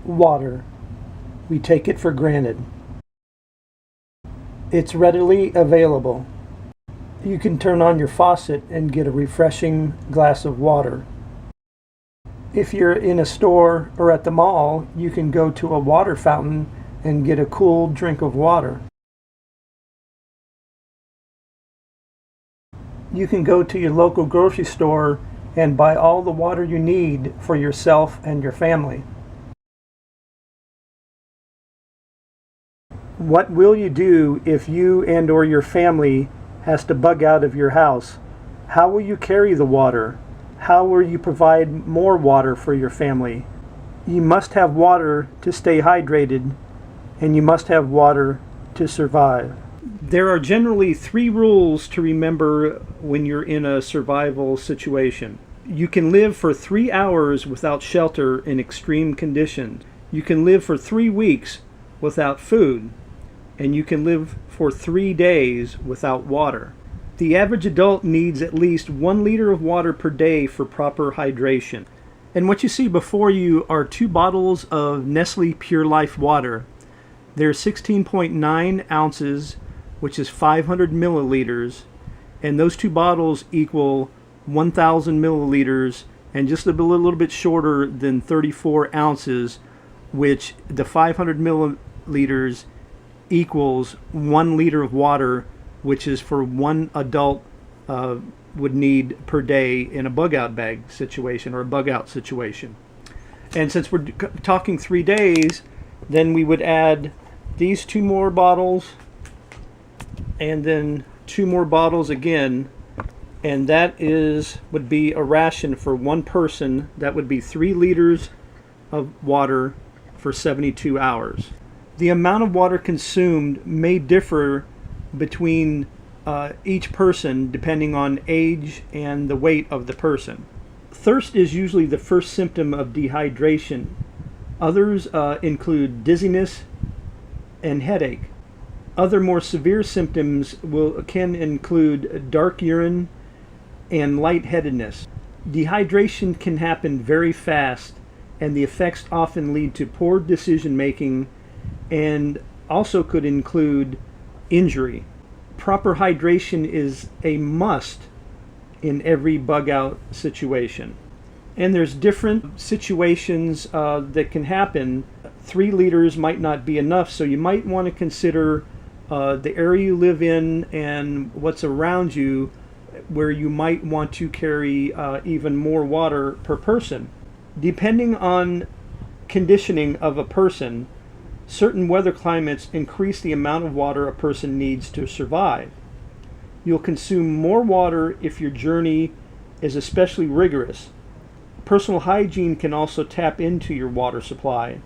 Water. We take it for granted. It's readily available. You can turn on your faucet and get a refreshing glass of water. If you're in a store or at the mall, you can go to a water fountain and get a cool drink of water. You can go to your local grocery store and buy all the water you need for yourself and your family. What will you do if you and or your family has to bug out of your house? How will you carry the water? How will you provide more water for your family? You must have water to stay hydrated, and you must have water to survive. There are generally 3 rules to remember when you're in a survival situation. You can live for 3 hours without shelter in extreme conditions. You can live for 3 weeks without food. And you can live for 3 days without water. The average adult needs at least 1 liter of water per day for proper hydration. And what you see before you are 2 bottles of Nestle Pure Life water. They're 16.9 ounces, which is 500 milliliters, and those 2 bottles equal 1,000 milliliters and just a little bit shorter than 34 ounces, which the 500 milliliters equals 1 liter of water, which is for 1 adult would need per day in a bug out bag situation or a bug out situation. And since we're talking 3 days, then we would add these 2 more bottles and then 2 more bottles again, and that would be a ration for 1 person. That would be 3 liters of water for 72 hours. The amount of water consumed may differ between each person depending on age and the weight of the person. Thirst is usually the first symptom of dehydration. Others include dizziness and headache. Other more severe symptoms can include dark urine and lightheadedness. Dehydration can happen very fast, and the effects often lead to poor decision making and also could include injury. Proper hydration is a must in every bug out situation. And there's different situations that can happen. 3 liters might not be enough, so you might want to consider the area you live in and what's around you, where you might want to carry even more water per person. Depending on conditioning of a person, certain weather climates increase the amount of water a person needs to survive. You'll consume more water if your journey is especially rigorous. Personal hygiene can also tap into your water supply.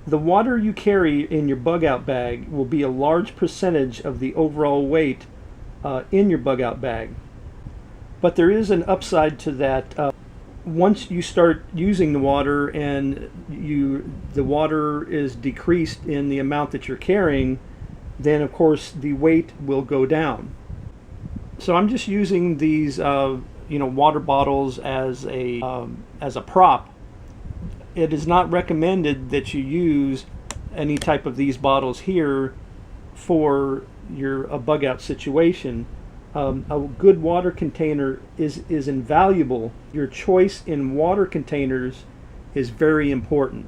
The water you carry in your bug out bag will be a large percentage of the overall weight in your bug out bag. But there is an upside to that. Once you start using the water and the water is decreased in the amount that you're carrying, then of course the weight will go down. So I'm just using these water bottles as a prop. It is not recommended that you use any type of these bottles here for a bug out situation. A good water container is invaluable. Your choice in water containers is very important.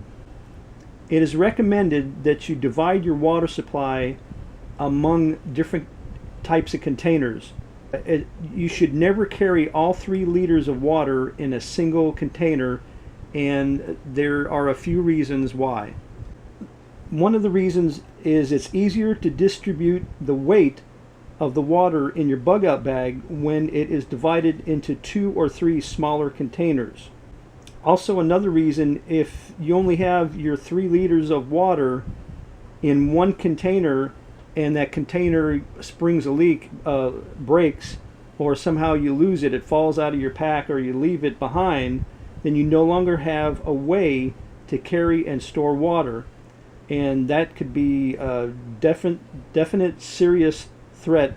It is recommended that you divide your water supply among different types of containers. You should never carry all 3 liters of water in a single container, and there are a few reasons why. One of the reasons is it's easier to distribute the weight of the water in your bug out bag when it is divided into 2 or 3 smaller containers. Also, another reason, if you only have your 3 liters of water in one container and that container springs a leak, breaks, or somehow you lose it, it falls out of your pack, or you leave it behind, then you no longer have a way to carry and store water, and that could be a definite serious threat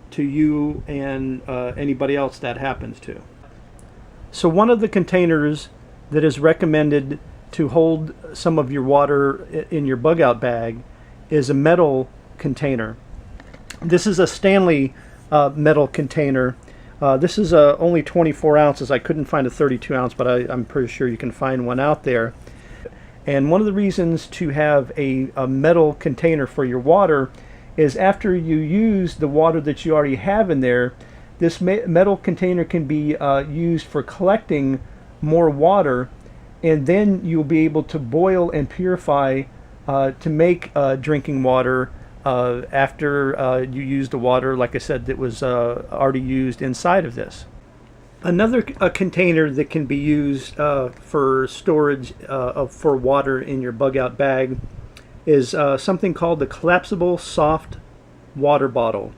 to you and anybody else that happens to. So one of the containers that is recommended to hold some of your water in your bug out bag is a metal container. This is a Stanley metal container. This is only 24 ounces. I couldn't find a 32 ounce, but I'm pretty sure you can find one out there. And one of the reasons to have a metal container for your water is after you use the water that you already have in there, this metal container can be used for collecting more water, and then you'll be able to boil and purify to make drinking water after you use the water, like I said, that was already used inside of this. Another container that can be used for storage for water in your bug out bag is something called the collapsible soft water bottle.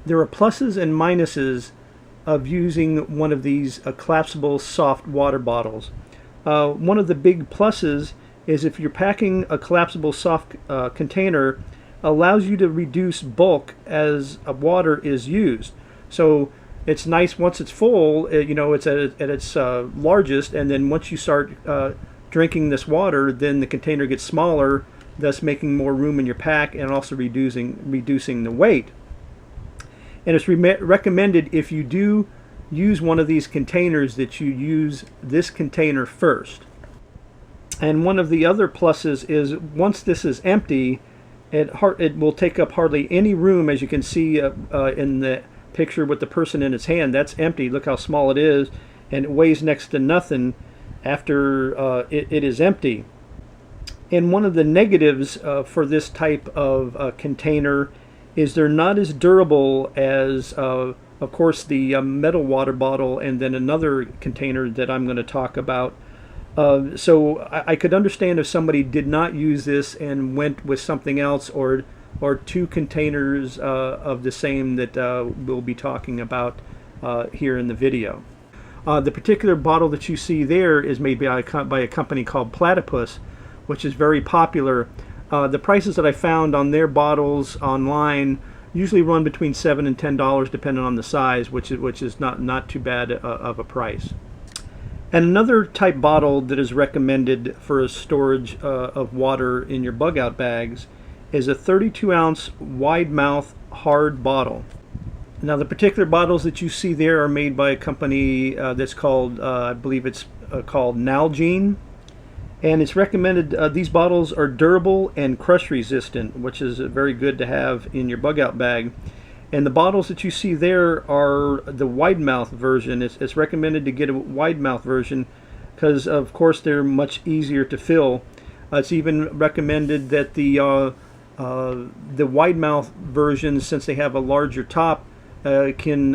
There are pluses and minuses of using one of these collapsible soft water bottles. One of the big pluses is if you're packing a collapsible soft container, allows you to reduce bulk as water is used. So it's nice once it's full, you know, it's at its largest, and then once you start drinking this water, then the container gets smaller, thus making more room in your pack and also reducing the weight. And it's recommended, if you do use one of these containers, that you use this container first. And one of the other pluses is once this is empty, it will take up hardly any room, as you can see in the picture with the person in its hand. That's empty. Look how small it is, and it weighs next to nothing after it is empty. And one of the negatives for this type of container is they're not as durable as of course the metal water bottle and then another container that I'm going to talk about. So I could understand if somebody did not use this and went with something else, or two containers of the same that we'll be talking about here in the video. The particular bottle that you see there is made by a company called Platypus, which is very popular. The prices that I found on their bottles online usually run between $7 and $10 depending on the size, which is not too bad of a price. And another type bottle that is recommended for a storage of water in your bug out bags is a 32 ounce wide mouth hard bottle. Now the particular bottles that you see there are made by a company that's called, I believe it's called Nalgene. And it's recommended, these bottles are durable and crush resistant, which is very good to have in your bug out bag. And the bottles that you see there are the wide mouth version. It's recommended to get a wide mouth version because of course they're much easier to fill. It's even recommended that the wide mouth version, since they have a larger top, can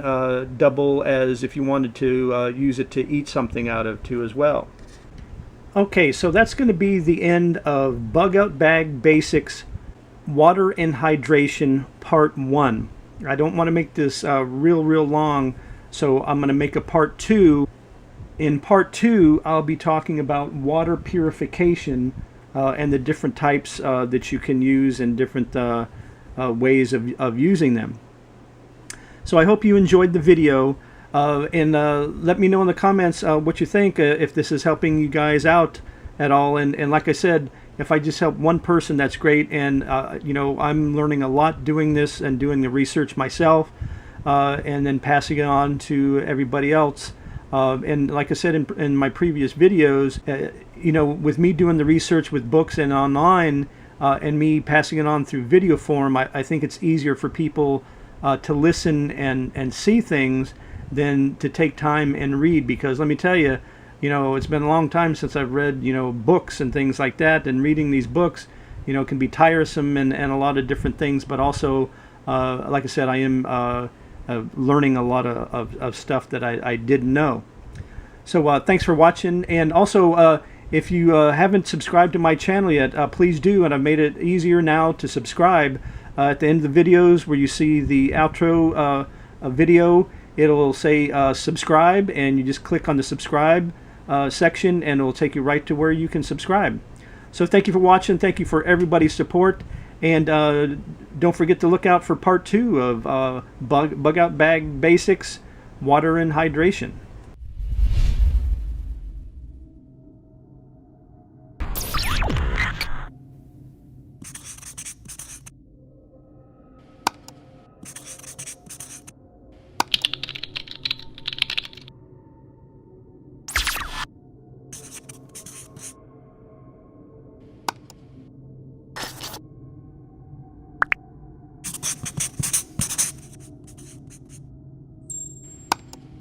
double as if you wanted to use it to eat something out of too as well. Okay, so that's going to be the end of Bug Out Bag Basics Water and Hydration Part 1. I don't want to make this real long, so I'm going to make a Part 2. In Part 2, I'll be talking about water purification and the different types that you can use and different ways of using them. So I hope you enjoyed the video. And let me know in the comments what you think, if this is helping you guys out at all. And like I said, if I just help one person, that's great. And you know, I'm learning a lot doing this and doing the research myself, and then passing it on to everybody else. And like I said in my previous videos, you know, with me doing the research with books and online, and me passing it on through video form, I think it's easier for people to listen and see things than to take time and read. Because let me tell you, you know, it's been a long time since I've read, you know, books and things like that, and reading these books, you know, can be tiresome and a lot of different things, but also like I said, I am learning a lot of stuff that I didn't know. So thanks for watching. And also if you haven't subscribed to my channel yet, please do, and I've made it easier now to subscribe. At the end of the videos where you see the outro video, it'll say subscribe, and you just click on the subscribe section and it'll take you right to where you can subscribe. So thank you for watching. Thank you for everybody's support, and don't forget to look out for part 2 of Bug Out Bag Basics, Water and Hydration.